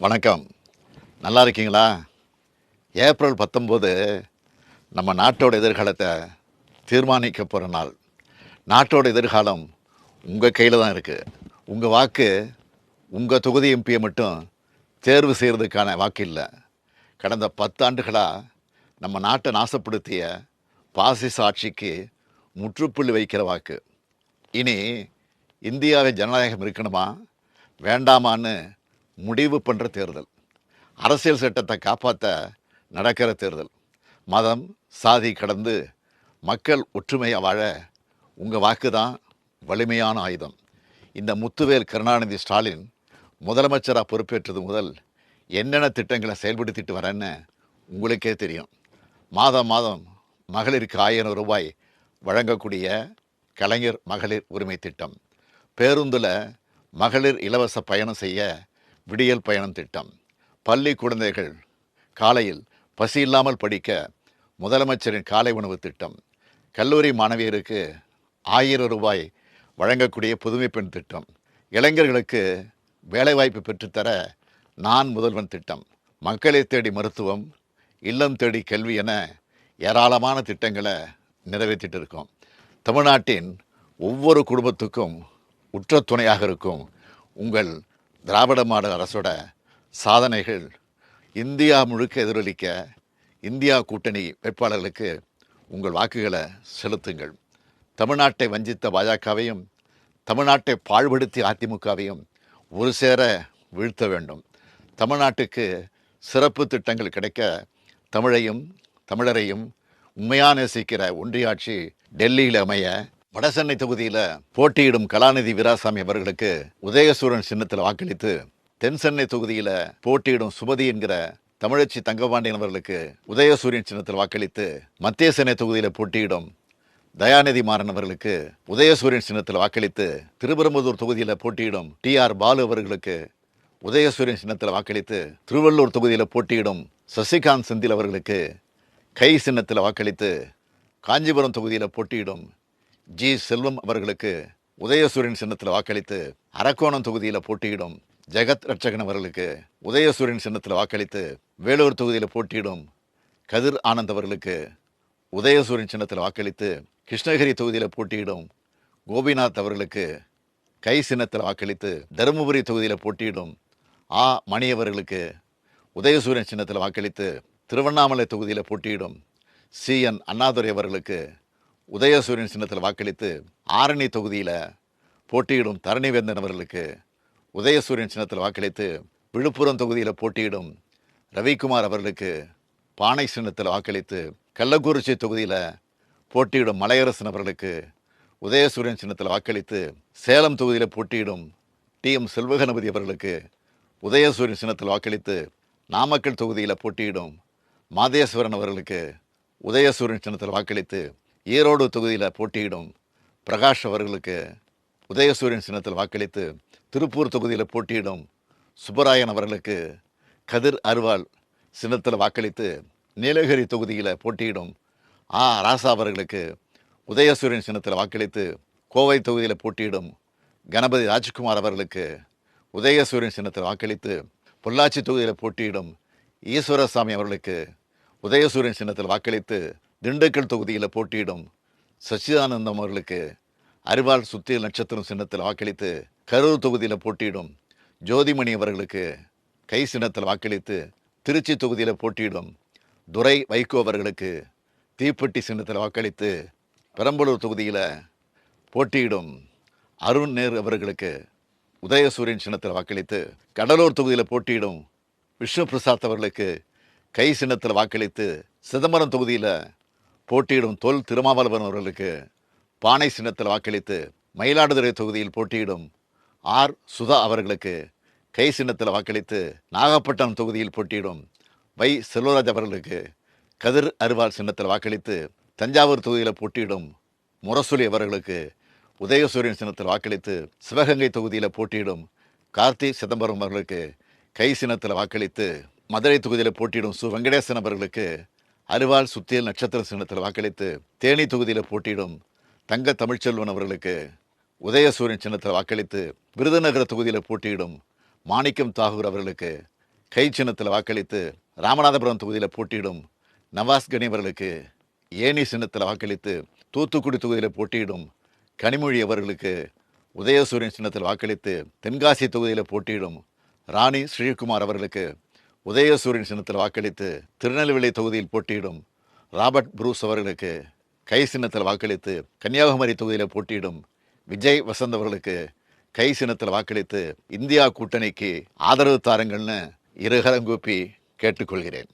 வணக்கம். நல்லா இருக்கீங்களா? ஏப்ரல் 19 நம்ம நாட்டோட எதிர்காலத்தை தீர்மானிக்க போகிற நாள். நாட்டோட எதிர்காலம் உங்கள் கையில் தான் இருக்குது. உங்கள் வாக்கு உங்கள் தொகுதி எம்பியை மட்டும் தேர்வு செய்கிறதுக்கான வாக்கு இல்லை. கடந்த 10 ஆண்டுகளாக நம்ம நாட்டை நாசப்படுத்திய பாசிச ஆட்சிக்கு முற்றுப்புள்ளி வைக்கிற வாக்கு. இனி இந்தியாவில் ஜனநாயகம் இருக்கணுமா வேண்டாமான்னு முடிவு பண்ணுற தேர்தல். அரசியல் சட்டத்தை காப்பாற்ற நடக்கிற தேர்தல். மதம் சாதி கடந்து மக்கள் ஒற்றுமையாக வாழ உங்கள் வாக்கு தான் வலிமையான ஆயுதம். இந்த முத்துவேல் கருணாநிதி ஸ்டாலின் முதலமைச்சராக பொறுப்பேற்றது முதல் என்னென்ன திட்டங்களை செயல்படுத்திட்டு வரேன்னு உங்களுக்கே தெரியும். மாதம் மாதம் மகளிருக்கு 1000 ரூபாய் வழங்கக்கூடிய கலைஞர் மகளிர் உரிமை திட்டம், பேருந்தில் மகளிர் இலவச பயணம் செய்ய விடியல் பயணம் திட்டம், பள்ளி குழந்தைகள் காலையில் பசி இல்லாமல் படிக்க முதலமைச்சரின் காலை உணவு திட்டம், கல்லூரி மாணவியருக்கு 1000 ரூபாய் வழங்கக்கூடிய புதுமை பெண் திட்டம், இளைஞர்களுக்கு வேலைவாய்ப்பு பெற்றுத்தர நான் முதல்வன் திட்டம், மக்களை தேடி மருத்துவம், இல்லம் தேடி கல்வி என ஏராளமான திட்டங்களை நிறைவேற்றிட்டு இருக்கோம். தமிழ்நாட்டின் ஒவ்வொரு குடும்பத்துக்கும் உற்ற துணையாக இருக்கும் உங்கள் திராவிட மாடல் அரசோட சாதனைகள் இந்தியா முழுக்க எதிரொலிக்க இந்தியா கூட்டணி வேட்பாளர்களுக்கு உங்கள் வாக்குகளை செலுத்துங்கள். தமிழ்நாட்டை வஞ்சித்த பாஜகவையும் தமிழ்நாட்டை பாழ்படுத்திய அதிமுகவையும் ஒரு சேர வீழ்த்த வேண்டும். தமிழ்நாட்டுக்கு சிறப்பு திட்டங்கள் கிடைக்க தமிழையும் தமிழரையும் உண்மையாக நேசிக்கிற ஒன்றியாட்சி டெல்லியில் அமைய வடசென்னை தொகுதியில் போட்டியிடும் கலாநிதி வீராசாமி அவர்களுக்கு உதயசூரன் சின்னத்தில் வாக்களித்து, தென் சென்னை தொகுதியில் போட்டியிடும் சுமதி என்கிற தமிழச்சி தங்கபாண்டியன் அவர்களுக்கு உதயசூரியன் சின்னத்தில் வாக்களித்து, மத்திய சென்னை தொகுதியில் போட்டியிடும் தயாநிதி மாறன் அவர்களுக்கு உதயசூரியன் சின்னத்தில் வாக்களித்து, திருப்பெரும்புதூர் தொகுதியில் போட்டியிடும் TR பாலு அவர்களுக்கு உதயசூரியன் சின்னத்தில் வாக்களித்து, திருவள்ளூர் தொகுதியில் போட்டியிடும் சசிகாந்த் செந்தில் அவர்களுக்கு கை சின்னத்தில் வாக்களித்து, காஞ்சிபுரம் தொகுதியில் போட்டியிடும் G செல்வம் அவர்களுக்கு உதயசூரியன் சின்னத்தில் வாக்களித்து, அரக்கோணம் தொகுதியில் போட்டியிடும் ஜெகத் ரட்சகன் அவர்களுக்கு உதயசூரியன் சின்னத்தில் வாக்களித்து, வேலூர் தொகுதியில் போட்டியிடும் கதிர் ஆனந்த் அவர்களுக்கு உதயசூரியன் சின்னத்தில் வாக்களித்து, கிருஷ்ணகிரி தொகுதியில் போட்டியிடும் கோபிநாத் அவர்களுக்கு கை சின்னத்தில் வாக்களித்து, தருமபுரி தொகுதியில் போட்டியிடும் மணி அவர்களுக்கு உதயசூரியன் சின்னத்தில் வாக்களித்து, திருவண்ணாமலை தொகுதியில் போட்டியிடும் CN அண்ணாதுரை அவர்களுக்கு உதயசூரியன் சின்னத்தில் வாக்களித்து, ஆரணி தொகுதியில் போட்டியிடும் தரணிவேந்தன் அவர்களுக்கு உதயசூரியன் சின்னத்தில் வாக்களித்து, விழுப்புரம் தொகுதியில் போட்டியிடும் ரவிக்குமார் அவர்களுக்கு பானை சின்னத்தில் வாக்களித்து, கள்ளக்குறிச்சி தொகுதியில் போட்டியிடும் மலையரசன் அவர்களுக்கு உதயசூரியன் சின்னத்தில் வாக்களித்து, சேலம் தொகுதியில் போட்டியிடும் TM செல்வகணபதி அவர்களுக்கு உதயசூரியன் சின்னத்தில் வாக்களித்து, நாமக்கல் தொகுதியில் போட்டியிடும் மாதேஸ்வரன் அவர்களுக்கு உதயசூரியன் சின்னத்தில் வாக்களித்து, ஈரோடு தொகுதியில் போட்டியிடும் பிரகாஷ் அவர்களுக்கு உதயசூரியன் சின்னத்தில் வாக்களித்து, திருப்பூர் தொகுதியில் போட்டியிடும் சுப்பராயன் அவர்களுக்கு கதிர் அருவாள் சின்னத்தில் வாக்களித்து, நீலகிரி தொகுதியில் போட்டியிடும் ராசா அவர்களுக்கு உதயசூரியன் சின்னத்தில் வாக்களித்து, கோவை தொகுதியில் போட்டியிடும் கணபதி ராஜ்குமார் அவர்களுக்கு உதயசூரியன் சின்னத்தில் வாக்களித்து, பொள்ளாச்சி தொகுதியில் போட்டியிடும் ஈஸ்வரசாமி அவர்களுக்கு உதயசூரியன் சின்னத்தில் வாக்களித்து, திண்டுக்கல் தொகுதியில் போட்டியிடும் சச்சிதானந்தம் அவர்களுக்கு அரிவாள் சுத்தியல் நட்சத்திரம் சின்னத்தில் வாக்களித்து, கரூர் தொகுதியில் போட்டியிடும் ஜோதிமணி அவர்களுக்கு கை சின்னத்தில் வாக்களித்து, திருச்சி தொகுதியில் போட்டியிடும் துரை வைகோ அவர்களுக்கு தீப்பெட்டி சின்னத்தில் வாக்களித்து, பெரம்பலூர் தொகுதியில் போட்டியிடும் அருண் நேரு அவர்களுக்கு உதயசூரியன் சின்னத்தில் வாக்களித்து, கடலூர் தொகுதியில் போட்டியிடும் விஷ்ணு பிரசாத் அவர்களுக்கு கை சின்னத்தில் வாக்களித்து, சிதம்பரம் தொகுதியில் போட்டியிடும் தொல் திருமாவளவன் அவர்களுக்கு பானை சின்னத்தில் வாக்களித்து, மயிலாடுதுறை தொகுதியில் போட்டியிடும் சுதா அவர்களுக்கு கை சின்னத்தில் வாக்களித்து, நாகப்பட்டினம் தொகுதியில் போட்டியிடும் செல்வராஜ் அவர்களுக்கு கதிர் அருவாள் சின்னத்தில் வாக்களித்து, தஞ்சாவூர் தொகுதியில் போட்டியிடும் முரசொலி அவர்களுக்கு உதயசூரியன் சின்னத்தில் வாக்களித்து, சிவகங்கை தொகுதியில் போட்டியிடும் கார்த்தி சிதம்பரம் அவர்களுக்கு கை சின்னத்தில் வாக்களித்து, மதுரை தொகுதியில் போட்டியிடும் வெங்கடேசன் அவர்களுக்கு அரிவாள் சுத்தியல் நட்சத்திர சின்னத்தில் வாக்களித்து, தேனி தொகுதியில் போட்டியிடும் தங்க தமிழ்ச்செல்வன் அவர்களுக்கு உதயசூரியன் சின்னத்தில் வாக்களித்து, விருதுநகர தொகுதியில் போட்டியிடும் மாணிக்கம் தாகூர் அவர்களுக்கு கை சின்னத்தில் வாக்களித்து ராமநாதபுரம் தொகுதியில் போட்டியிடும் நவாஸ் கனி அவர்களுக்கு ஏனி சின்னத்தில் வாக்களித்து தூத்துக்குடி தொகுதியில் போட்டியிடும் கனிமொழி அவர்களுக்கு உதயசூரியன் சின்னத்தில் வாக்களித்து தென்காசி தொகுதியில் போட்டியிடும் ராணி ஸ்ரீகுமார் அவர்களுக்கு உதயசூரியன் சின்னத்தில் வாக்களித்து திருநெல்வேலி தொகுதியில் போட்டியிடும் ராபர்ட் புரூஸ் அவர்களுக்கு கை சின்னத்தில் வாக்களித்து கன்னியாகுமரி தொகுதியில் போட்டியிடும் விஜய் வசந்த் அவர்களுக்கு கை சின்னத்தில் வாக்களித்து இந்தியா கூட்டணிக்கு ஆதரவு தாருங்கள்னு இருகரம் கூப்பி கேட்டுக்கொள்கிறேன்.